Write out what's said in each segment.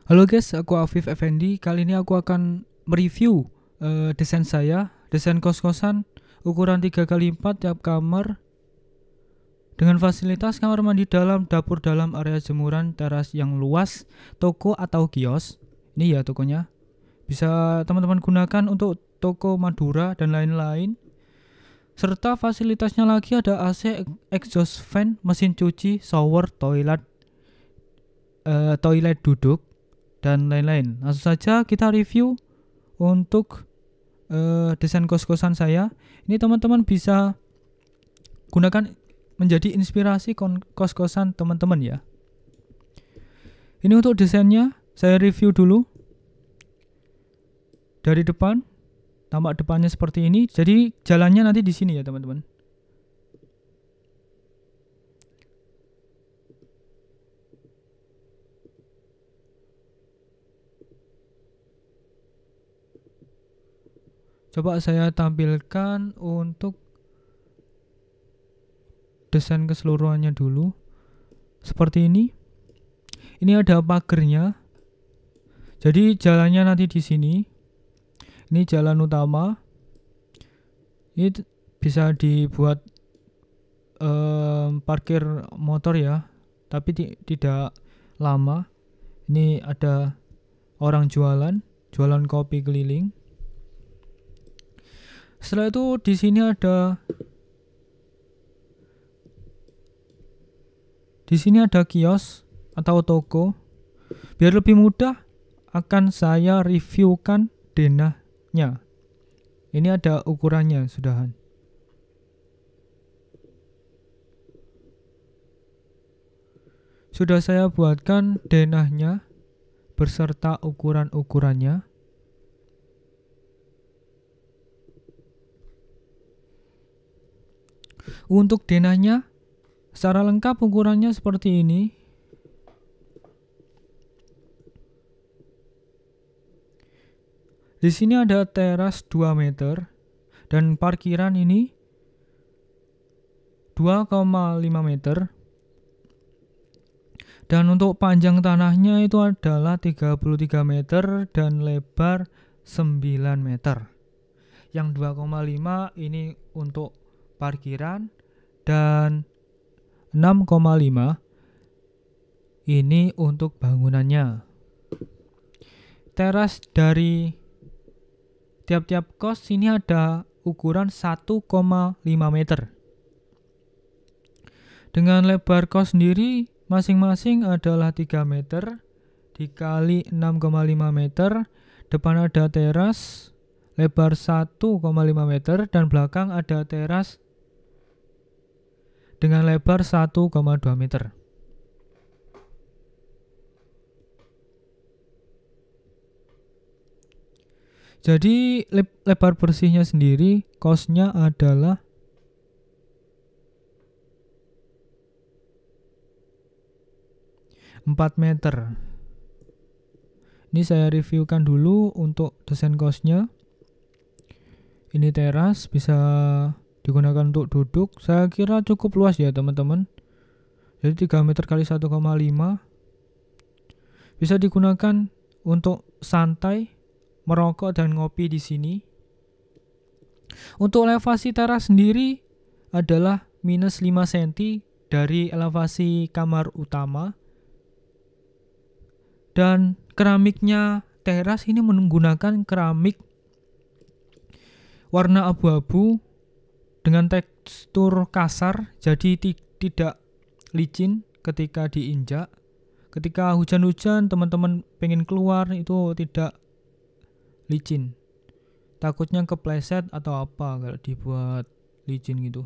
Halo guys, aku Afif Effendi. Kali ini aku akan mereview desain saya, desain kos-kosan ukuran 3x4 tiap kamar dengan fasilitas kamar mandi dalam, dapur dalam, area jemuran, teras yang luas, toko atau kios. Ini ya tokonya. Bisa teman-teman gunakan untuk toko Madura dan lain-lain. Serta fasilitasnya lagi ada AC, exhaust fan, mesin cuci, shower, toilet duduk dan lain-lain. Langsung saja kita review untuk desain kos-kosan saya. Ini teman-teman bisa gunakan menjadi inspirasi kos-kosan teman-teman ya. Ini untuk desainnya saya review dulu. Dari depan, tampak depannya seperti ini. Jadi jalannya nanti di sini ya teman-teman. Coba saya tampilkan untuk desain keseluruhannya dulu. Seperti ini. Ini ada pagernya. Jadi jalannya nanti di sini. Ini jalan utama. Ini bisa dibuat parkir motor ya. Tapi tidak lama. Ini ada orang jualan kopi keliling. Setelah itu di sini ada kios atau toko. Biar lebih mudah akan saya reviewkan denahnya. Ini ada ukurannya sudahan. Sudah saya buatkan denahnya beserta ukuran-ukurannya. Untuk denahnya secara lengkap ukurannya seperti ini. Di sini ada teras 2 meter dan parkiran ini 2,5 meter. Dan untuk panjang tanahnya itu adalah 33 meter dan lebar 9 meter. Yang 2,5 ini untuk parkiran dan 6,5 ini untuk bangunannya. Teras dari tiap-tiap kos ini ada ukuran 1,5 meter. Dengan lebar kos sendiri masing-masing adalah 3 meter dikali 6,5 meter. Depan ada teras lebar 1,5 meter dan belakang ada teras dengan lebar 1,2 meter. Jadi lebar bersihnya sendiri kosnya adalah 4 meter. Ini saya reviewkan dulu untuk desain kosnya. Ini teras bisa digunakan untuk duduk. Saya kira cukup luas ya teman-teman. Jadi 3 meter kali 1,5 bisa digunakan untuk santai, merokok dan ngopi di sini. Untuk elevasi teras sendiri adalah minus 5 cm dari elevasi kamar utama. Dan keramiknya teras ini menggunakan keramik warna abu-abu dengan tekstur kasar, jadi tidak licin ketika diinjak. Ketika hujan-hujan teman-teman pengen keluar itu tidak licin. Takutnya kepleset atau apa kalau dibuat licin gitu.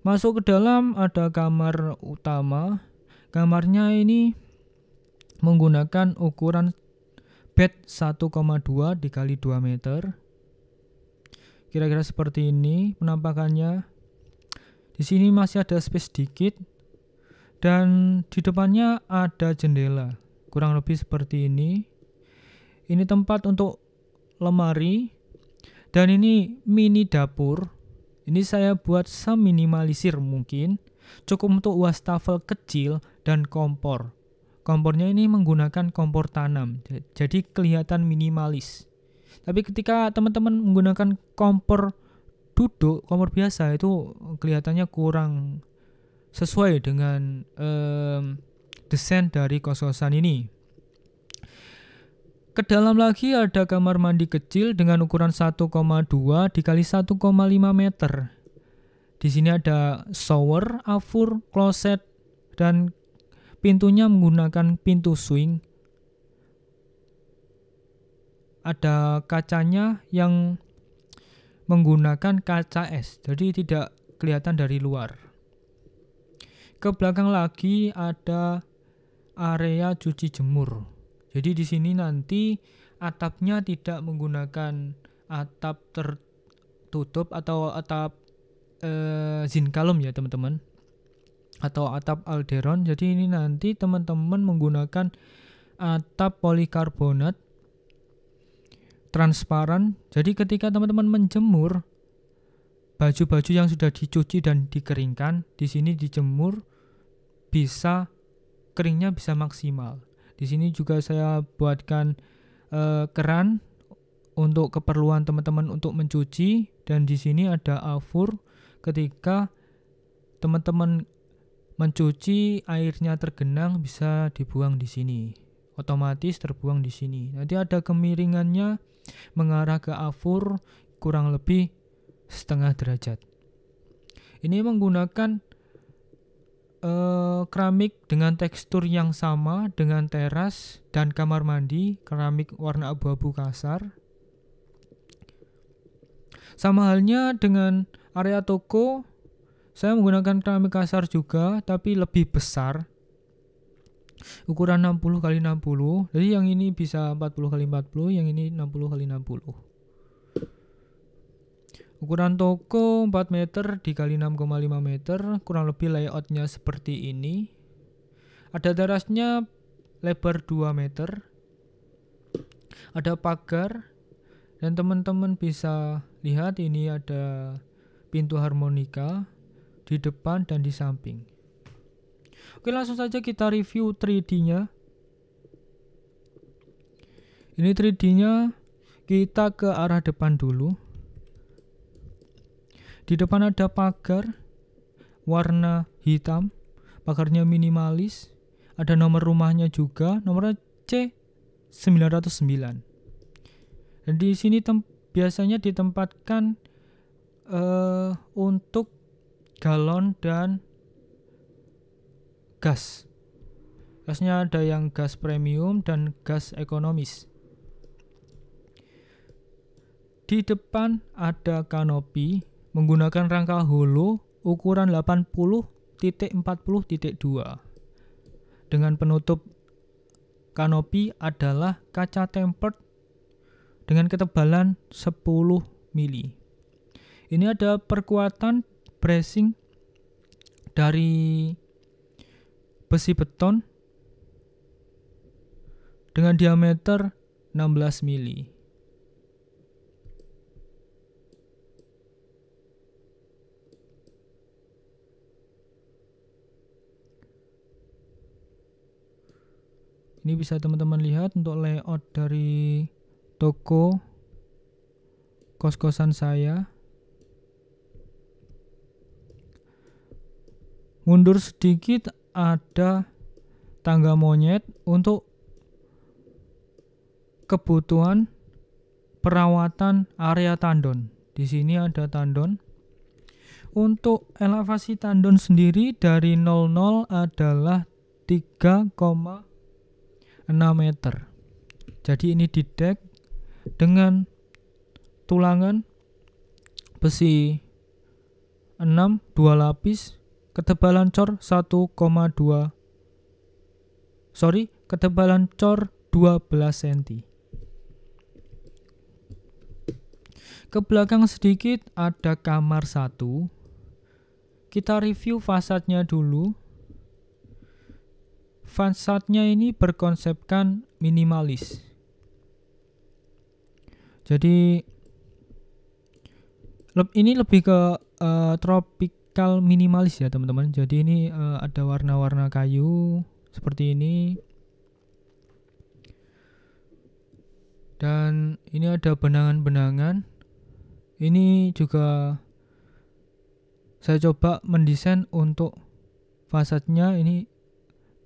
Masuk ke dalam ada kamar utama. Kamarnya ini menggunakan ukuran bed 1,2 dikali 2 meter. Kira-kira seperti ini penampakannya. Di sini masih ada space sedikit dan di depannya ada jendela. Kurang lebih seperti ini. Ini tempat untuk lemari dan ini mini dapur. Ini saya buat seminimalisir mungkin. Cukup untuk wastafel kecil dan kompor. kompornya ini menggunakan kompor tanam, jadi kelihatan minimalis. Tapi ketika teman-teman menggunakan kompor duduk, kompor biasa, itu kelihatannya kurang sesuai dengan desain dari kos-kosan ini. Ke dalam lagi ada kamar mandi kecil dengan ukuran 1,2 dikali 1,5 meter. Di sini ada shower, afur, kloset, dan pintunya menggunakan pintu swing. Ada kacanya yang menggunakan kaca es, jadi tidak kelihatan dari luar. Ke belakang lagi ada area cuci jemur. Jadi di sini nanti atapnya tidak menggunakan atap tertutup atau atap zinkalum ya teman-teman, atau atap alderon. Jadi ini nanti teman-teman menggunakan atap polikarbonat transparan. Jadi ketika teman-teman menjemur baju-baju yang sudah dicuci dan dikeringkan, di sini dijemur keringnya bisa maksimal. Di sini juga saya buatkan keran untuk keperluan teman-teman untuk mencuci, dan di sini ada afur ketika teman-teman mencuci airnya tergenang bisa dibuang di sini. Otomatis terbuang di sini. Nanti ada kemiringannya mengarah ke afur kurang lebih setengah derajat. Ini menggunakan keramik dengan tekstur yang sama dengan teras dan kamar mandi, keramik warna abu-abu kasar. Sama halnya dengan area toko, saya menggunakan keramik kasar juga, tapi lebih besar, ukuran 60 x 60. Jadi yang ini bisa 40 x 40, yang ini 60 x 60. Ukuran toko 4 meter dikali 6,5 meter, kurang lebih layoutnya seperti ini. Ada terasnya lebar 2 meter. Ada pagar, dan teman-teman bisa lihat ini ada pintu harmonika di depan dan di samping. Oke, langsung saja kita review 3D-nya. Ini 3D-nya, kita ke arah depan dulu. Di depan ada pagar warna hitam, pagarnya minimalis, ada nomor rumahnya juga, nomornya C909. Dan di sini biasanya ditempatkan untuk galon dan gas. Gasnya ada yang gas premium dan gas ekonomis. Di depan ada kanopi menggunakan rangka holo ukuran 80x40x2 dengan penutup kanopi adalah kaca tempered dengan ketebalan 10 mili. Ini ada perkuatan bracing dari besi beton dengan diameter 16 mili. Ini bisa teman-teman lihat untuk layout dari toko kos-kosan saya. Mundur sedikit ada tangga monyet untuk kebutuhan perawatan area tandon. Di sini ada tandon. Untuk elevasi tandon sendiri dari 00 adalah 3,6 meter. Jadi ini didek dengan tulangan besi 6 2 lapis, ketebalan cor 12 cm. Ke belakang sedikit ada kamar 1. Kita review fasadnya dulu. Fasadnya ini berkonsepkan minimalis. Jadi ini lebih ke tropical minimalis ya teman-teman. Jadi ini ada warna-warna kayu seperti ini. Dan ini ada benangan-benangan. Ini juga saya coba mendesain untuk fasadnya ini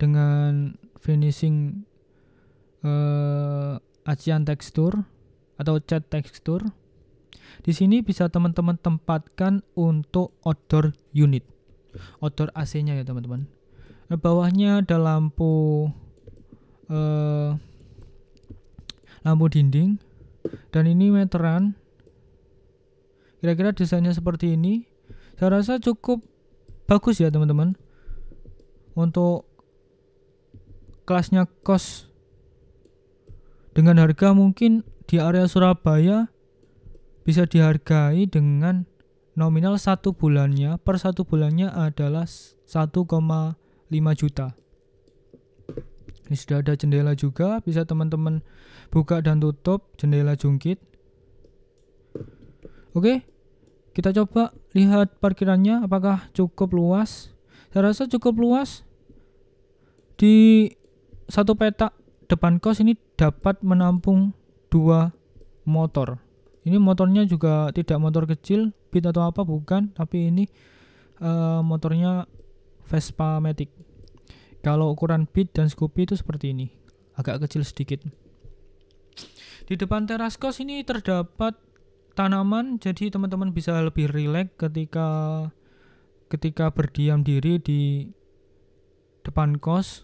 dengan finishing acian tekstur atau cat tekstur. Di sini bisa teman-teman tempatkan untuk outdoor unit, outdoor AC-nya ya teman-teman. Bawahnya ada lampu dinding, dan ini meteran. Kira-kira desainnya seperti ini. Saya rasa cukup bagus ya teman-teman. Untuk kelasnya kos dengan harga mungkin di area Surabaya bisa dihargai dengan nominal per 1 bulannya adalah 1,5 juta. Ini sudah ada jendela juga, bisa teman-teman buka dan tutup, jendela jungkit. Oke, kita coba lihat parkirannya apakah cukup luas. Saya rasa cukup luas. Di satu petak depan kos ini dapat menampung 2 motor. Ini motornya juga tidak motor kecil, Beat atau apa bukan, tapi ini motornya Vespa Matic. Kalau ukuran Beat dan Scoopy itu seperti ini, agak kecil sedikit. Di depan teras kos ini terdapat tanaman, jadi teman-teman bisa lebih rileks ketika berdiam diri di depan kos.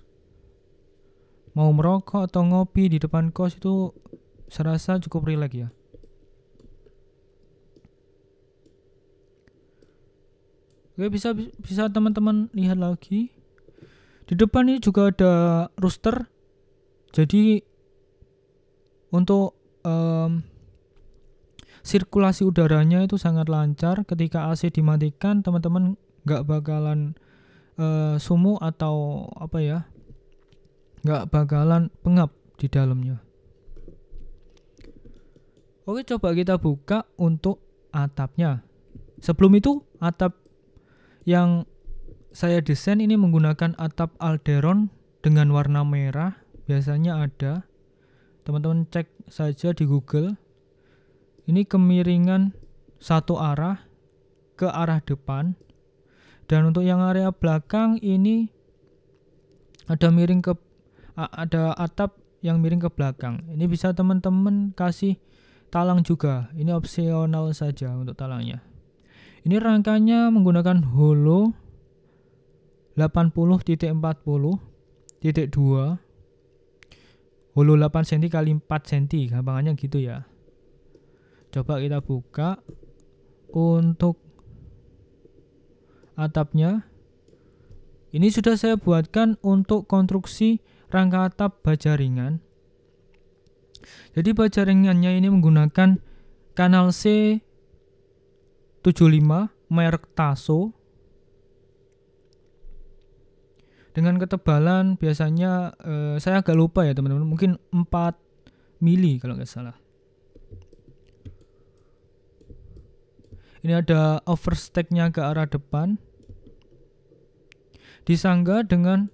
Mau merokok atau ngopi di depan kos itu saya rasa cukup rileks ya. Oke, bisa teman-teman lihat lagi. Di depan ini juga ada rooster. Jadi untuk sirkulasi udaranya itu sangat lancar. Ketika AC dimatikan, teman-teman nggak bakalan sumuk atau nggak bakalan pengap di dalamnya. Oke, coba kita buka untuk atapnya. Sebelum itu, atap yang saya desain ini menggunakan atap Alderon dengan warna merah. Biasanya ada, teman-teman cek saja di Google. Ini kemiringan satu arah ke arah depan. Dan untuk yang area belakang ini ada atap yang miring ke belakang. Ini bisa teman-teman kasih talang juga. Ini opsional saja untuk talangnya. Ini rangkanya menggunakan holo 80.40.2, holo 8 cm x 4 cm, gampangannya gitu ya. Coba kita buka untuk atapnya. Ini sudah saya buatkan untuk konstruksi rangka atap baja ringan. Jadi baja ringannya ini menggunakan kanal C 75 merek Tasso dengan ketebalan biasanya saya agak lupa ya teman-teman, mungkin 4 mili kalau nggak salah. Ini ada overstack-nya ke arah depan, disangga dengan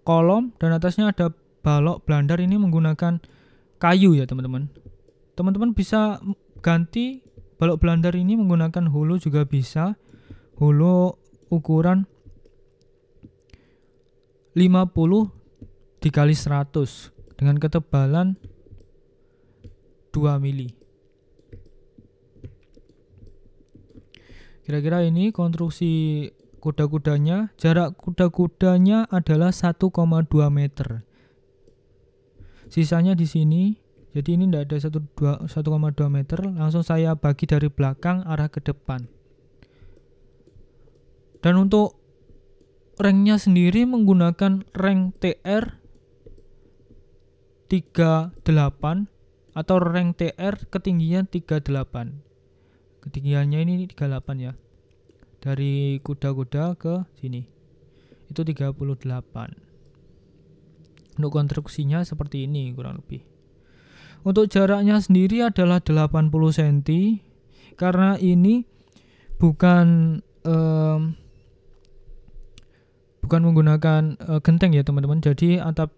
kolom, dan atasnya ada balok blandar. Ini menggunakan kayu ya teman-teman. Teman-teman bisa ganti balok blandar ini menggunakan holo juga bisa. Holo ukuran 50 dikali 100 dengan ketebalan 2 mili. Kira-kira ini konstruksi kuda-kudanya. Jarak kuda-kudanya adalah 1,2 meter. Sisanya di sini. Jadi ini tidak ada 1,2 meter. Langsung saya bagi dari belakang arah ke depan. Dan untuk ranknya sendiri menggunakan rank TR 38 atau rank TR ketinggian 38. Ketinggiannya ini 38 ya. Dari kuda-kuda ke sini. Itu 38. Untuk konstruksinya seperti ini kurang lebih. Untuk jaraknya sendiri adalah 80 cm. Karena ini bukan bukan menggunakan genteng ya teman-teman. Jadi atap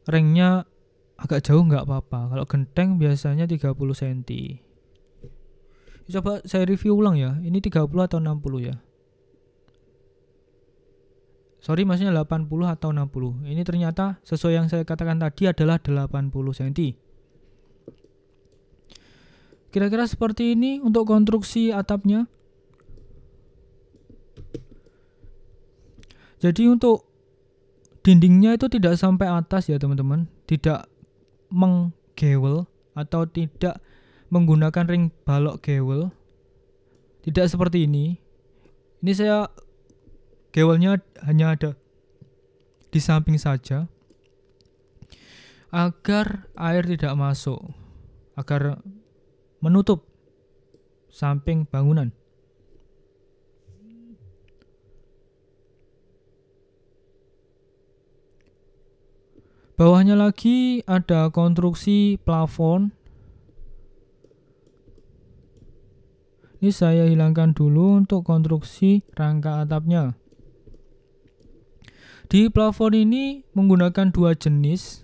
ranknya agak jauh nggak apa-apa. Kalau genteng biasanya 30 cm. Coba saya review ulang ya. Ini 30 atau 60 ya. Sorry, maksudnya 80 atau 60. Ini ternyata sesuai yang saya katakan tadi adalah 80 cm. Kira-kira seperti ini untuk konstruksi atapnya. Jadi untuk dindingnya itu tidak sampai atas ya teman-teman. Tidak menggewel atau tidak menggunakan ring balok gewel. Tidak seperti ini. Ini saya gewelnya hanya ada di samping saja agar air tidak masuk, agar menutup samping bangunan. Bawahnya lagi ada konstruksi plafon. Ini saya hilangkan dulu untuk konstruksi rangka atapnya. Di plafon ini menggunakan dua jenis.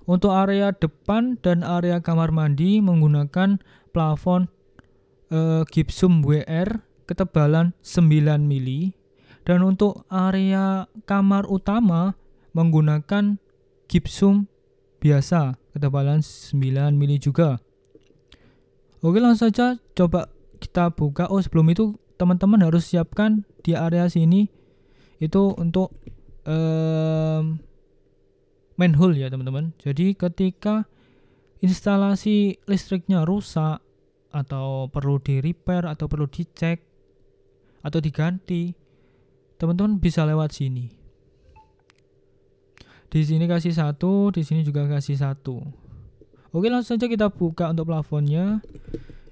Untuk area depan dan area kamar mandi menggunakan plafon gypsum WR ketebalan 9 mili. Dan untuk area kamar utama menggunakan gypsum biasa ketebalan 9 mili juga. Oke, langsung saja coba kita buka. Sebelum itu teman-teman harus siapkan di area sini itu untuk manhole ya teman-teman. Jadi ketika instalasi listriknya rusak atau perlu di repair atau perlu dicek atau diganti, teman-teman bisa lewat sini. Di sini kasih satu, di sini juga kasih satu. Oke, langsung saja kita buka untuk plafonnya.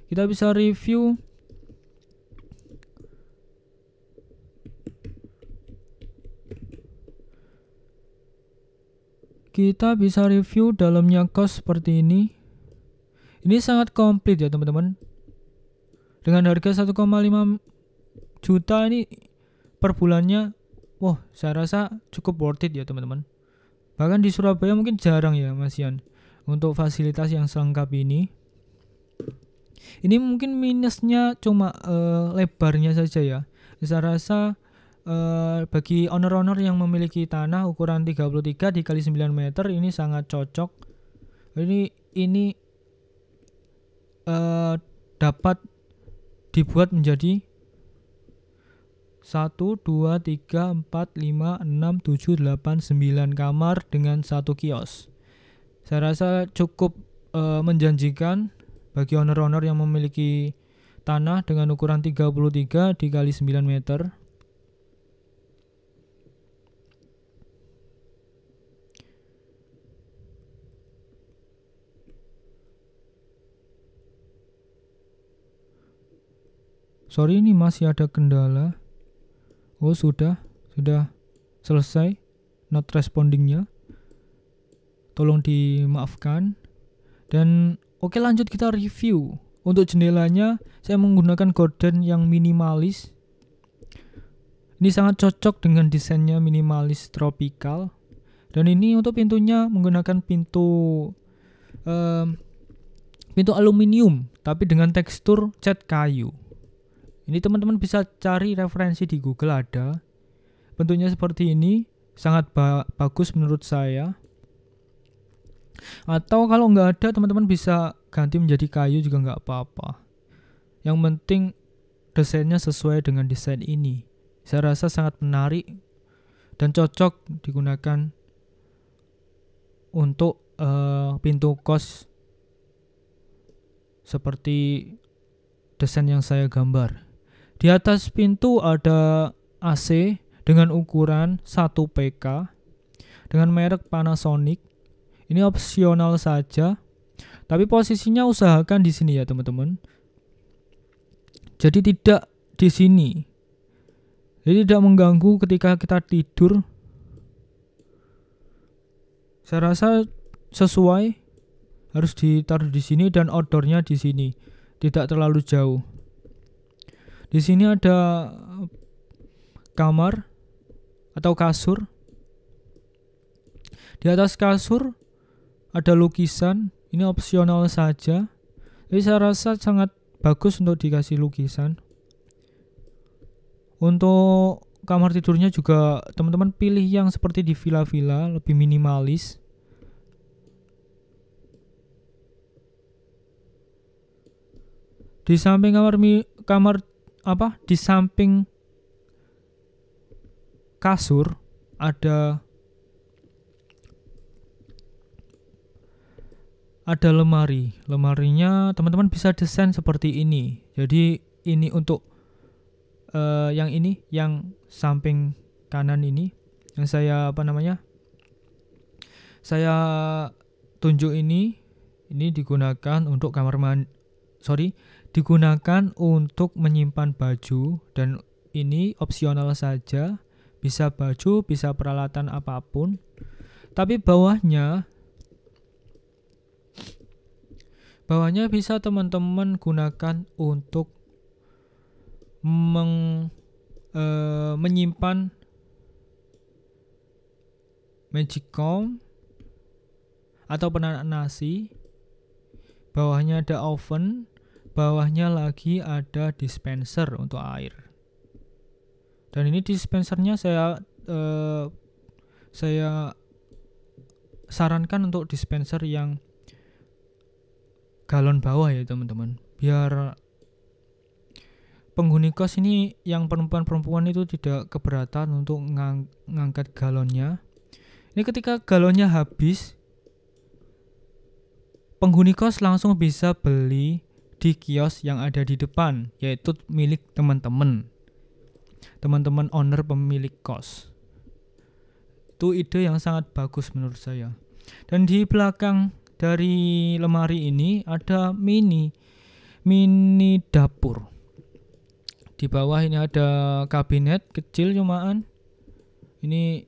Kita bisa review. Kita bisa review dalamnya kos seperti ini. Ini sangat komplit ya teman-teman. Dengan harga 1,5 juta ini per bulannya, wah saya rasa cukup worth it ya teman-teman. Bahkan di Surabaya mungkin jarang ya Mas Yan untuk fasilitas yang selengkap ini. Ini mungkin minusnya cuma lebarnya saja ya. Saya rasa bagi owner-owner yang memiliki tanah ukuran 33 dikali 9 meter ini sangat cocok. Ini dapat dibuat menjadi 1, 2, 3, 4, 5, 6, 7, 8, 9 kamar dengan satu kios. Saya rasa cukup menjanjikan bagi owner-owner yang memiliki tanah dengan ukuran 33 dikali 9 meter. Sorry, ini masih ada kendala. Sudah selesai not respondingnya. Tolong dimaafkan. Dan oke, lanjut kita review. Untuk jendelanya saya menggunakan gorden yang minimalis. Ini sangat cocok dengan desainnya minimalis tropikal. Dan ini untuk pintunya menggunakan pintu aluminium tapi dengan tekstur cat kayu. Ini teman-teman bisa cari referensi di Google, ada. Bentuknya seperti ini, sangat bagus menurut saya. Atau kalau nggak ada, teman-teman bisa ganti menjadi kayu juga nggak apa-apa. Yang penting desainnya sesuai dengan desain ini. Saya rasa sangat menarik dan cocok digunakan untuk pintu kos seperti desain yang saya gambar. Di atas pintu ada AC dengan ukuran 1 PK dengan merek Panasonic. Ini opsional saja, tapi posisinya usahakan di sini ya teman-teman. Jadi tidak di sini. Jadi tidak mengganggu ketika kita tidur. Saya rasa sesuai, harus ditaruh di sini dan outdoornya di sini, tidak terlalu jauh. Di sini ada kamar atau kasur. Di atas kasur ada lukisan, ini opsional saja. Jadi saya rasa sangat bagus untuk dikasih lukisan. Untuk kamar tidurnya juga teman-teman pilih yang seperti di villa-villa, lebih minimalis. Di samping di samping kasur ada lemari. Lemarinya teman-teman bisa desain seperti ini. Jadi ini untuk yang samping kanan ini yang saya saya tunjuk ini digunakan untuk digunakan untuk menyimpan baju, dan ini opsional saja, bisa baju, bisa peralatan apapun. Tapi bawahnya bisa teman-teman gunakan untuk menyimpan magicom atau penanak nasi. Bawahnya ada oven, bawahnya lagi ada dispenser untuk air. Dan ini dispensernya saya sarankan untuk dispenser yang galon bawah ya teman-teman, biar penghuni kos ini yang perempuan itu tidak keberatan untuk ngangkat galonnya. Ini ketika galonnya habis, penghuni kos langsung bisa beli di kios yang ada di depan, yaitu milik teman-teman owner pemilik kos. Itu ide yang sangat bagus menurut saya. Dan di belakang dari lemari ini ada mini dapur. Di bawah ini ada kabinet kecil cumaan. Ini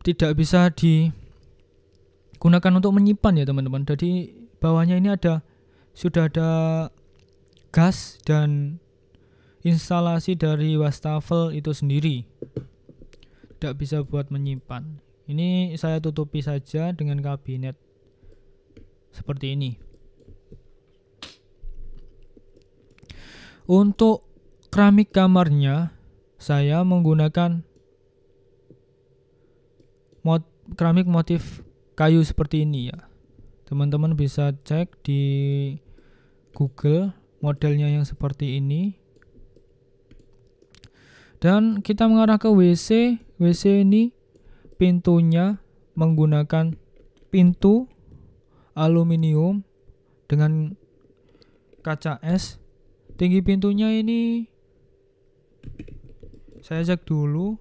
tidak bisa digunakan untuk menyimpan ya teman-teman. Jadi bawahnya ini sudah ada gas dan instalasi dari wastafel itu sendiri. Tidak bisa buat menyimpan. Ini saya tutupi saja dengan kabinet seperti ini. Untuk keramik kamarnya saya menggunakan keramik motif kayu seperti ini ya. Teman-teman bisa cek di Google modelnya yang seperti ini. Dan kita mengarah ke WC. WC ini pintunya menggunakan pintu aluminium dengan kaca es. Tinggi pintunya ini saya cek dulu.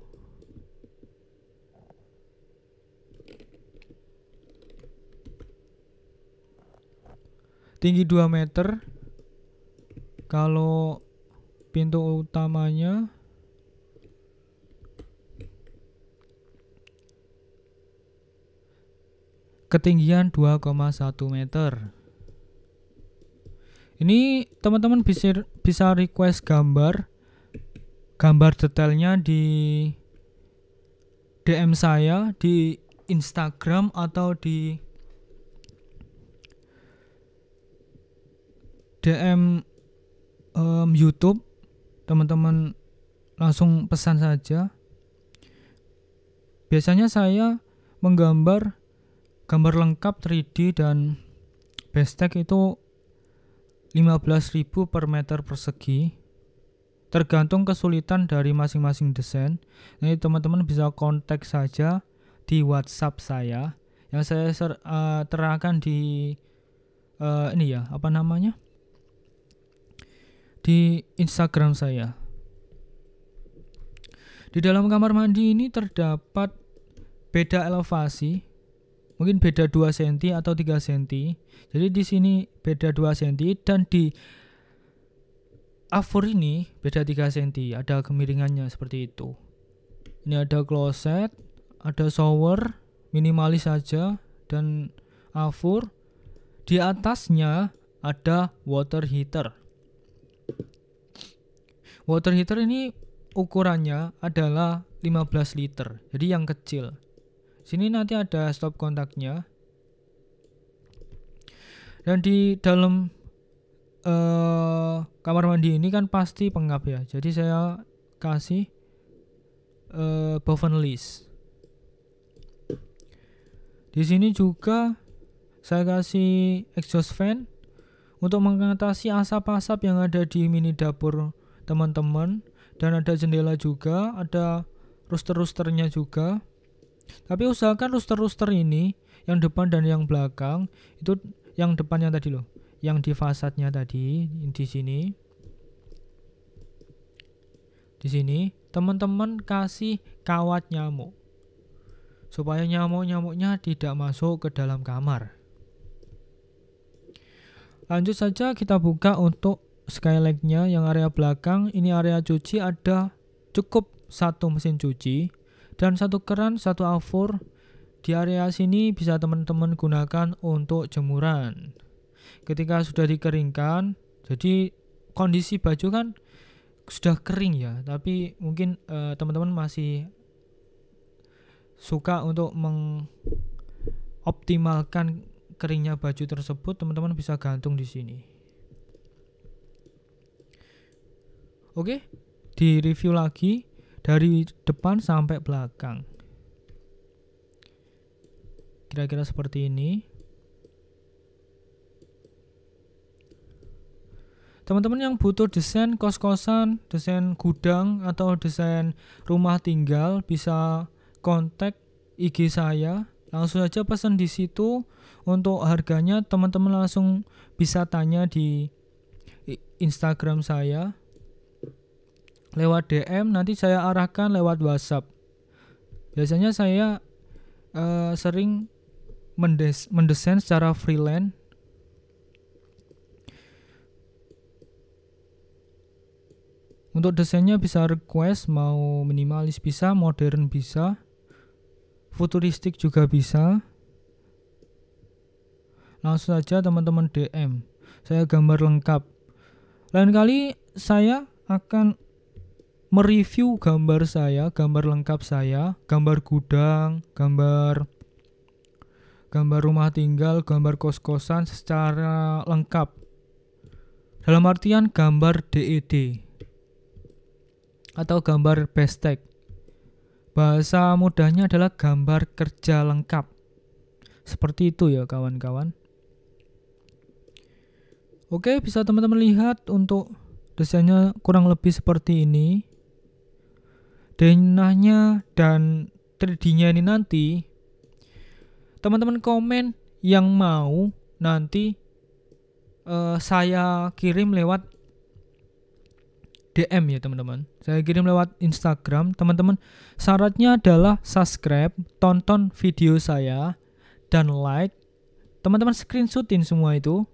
Tinggi 2 meter. Kalau pintu utamanya ketinggian 2,1 meter. Ini teman-teman bisa request gambar detailnya di DM saya di Instagram atau di DM YouTube. Teman-teman langsung pesan saja. Biasanya saya menggambar gambar lengkap 3D dan bestek itu 15.000 per meter persegi, tergantung kesulitan dari masing-masing desain. Jadi teman-teman bisa kontak saja di WhatsApp saya yang saya terangkan di di Instagram saya. Di dalam kamar mandi ini terdapat beda elevasi, mungkin beda 2 cm atau 3 cm. Jadi di sini beda 2 cm dan di avur ini beda 3 cm. Ada kemiringannya seperti itu. Ini ada kloset, ada shower, minimalis saja, dan avur. Di atasnya ada water heater. Water heater ini ukurannya adalah 15 liter. Jadi yang kecil. Sini nanti ada stop kontaknya. Dan di dalam kamar mandi ini kan pasti pengap ya. Jadi saya kasih Bovenlis. Di sini juga saya kasih exhaust fan untuk mengatasi asap-asap yang ada di mini dapur teman-teman. Dan ada jendela juga, ada rooster-roosternya juga. Tapi usahakan rooster-rooster ini yang depan dan yang belakang, itu yang depannya tadi loh, yang di fasadnya tadi di sini. Di sini teman-teman kasih kawat nyamuk supaya nyamuk-nyamuknya tidak masuk ke dalam kamar. Lanjut saja kita buka untuk skylight-nya yang area belakang. Ini area cuci, ada cukup satu mesin cuci dan satu keran, satu avur. Di area sini bisa teman-teman gunakan untuk jemuran. Ketika sudah dikeringkan, jadi kondisi baju kan sudah kering ya, tapi mungkin teman-teman masih suka untuk mengoptimalkan keringnya baju tersebut, teman-teman bisa gantung di sini. Oke, di review lagi dari depan sampai belakang. Kira-kira seperti ini. Teman-teman yang butuh desain kos-kosan, desain gudang, atau desain rumah tinggal bisa kontak IG saya. Langsung saja pesan di situ. Untuk harganya teman-teman langsung bisa tanya di Instagram saya. Lewat DM nanti saya arahkan lewat WhatsApp. Biasanya saya sering mendesain secara freelance. Untuk desainnya bisa request, mau minimalis bisa, modern bisa, futuristik juga bisa. Langsung saja teman-teman DM. Saya gambar lengkap. Lain kali saya akan mereview gambar saya, gambar lengkap saya, gambar gudang, gambar rumah tinggal, gambar kos-kosan secara lengkap. Dalam artian gambar DED atau gambar bestek. Bahasa mudahnya adalah gambar kerja lengkap. Seperti itu ya kawan-kawan. Oke, bisa teman-teman lihat untuk desainnya kurang lebih seperti ini. Denahnya dan 3D-nya ini nanti teman-teman komen yang mau nanti saya kirim lewat DM ya teman-teman. Saya kirim lewat Instagram. Teman-teman syaratnya adalah subscribe, tonton video saya, dan like. Teman-teman screenshotin semua itu.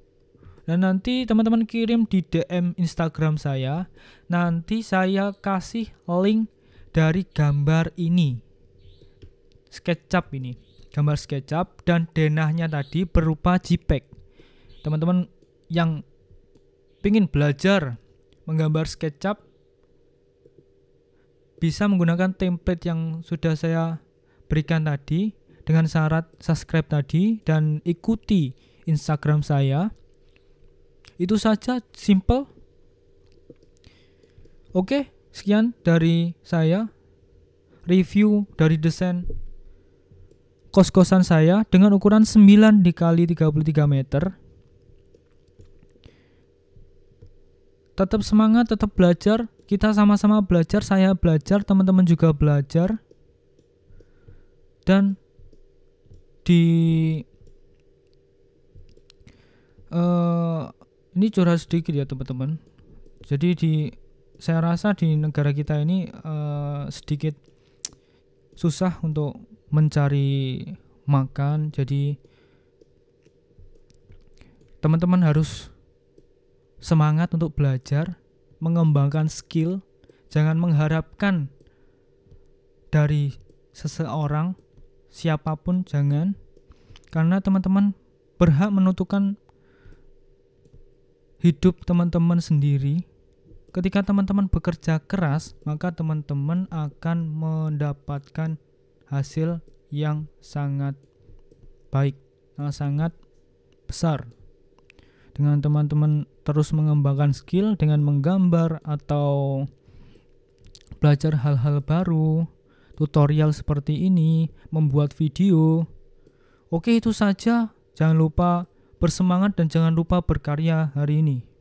Dan nanti teman-teman kirim di DM Instagram saya. Nanti saya kasih link dari gambar ini. SketchUp ini. Gambar SketchUp dan denahnya tadi berupa JPEG. Teman-teman yang ingin belajar menggambar SketchUp bisa menggunakan template yang sudah saya berikan tadi dengan syarat subscribe tadi dan ikuti Instagram saya. Itu saja, simple. Oke, sekian dari saya review dari desain kos-kosan saya dengan ukuran 9 dikali 33 meter. Tetap semangat, tetap belajar. Kita sama-sama belajar, saya belajar, teman-teman juga belajar. Dan di ini curhat sedikit ya teman-teman. Jadi saya rasa di negara kita ini sedikit susah untuk mencari makan. Jadi teman-teman harus semangat untuk belajar, mengembangkan skill. Jangan mengharapkan dari seseorang, siapapun jangan. Karena teman-teman berhak menentukan hidup teman-teman sendiri, ketika teman-teman bekerja keras, maka teman-teman akan mendapatkan hasil yang sangat baik, sangat besar. Dengan teman-teman terus mengembangkan skill dengan menggambar atau belajar hal-hal baru, tutorial seperti ini, membuat video. Oke, itu saja. Jangan lupa bersemangat dan jangan lupa berkarya hari ini.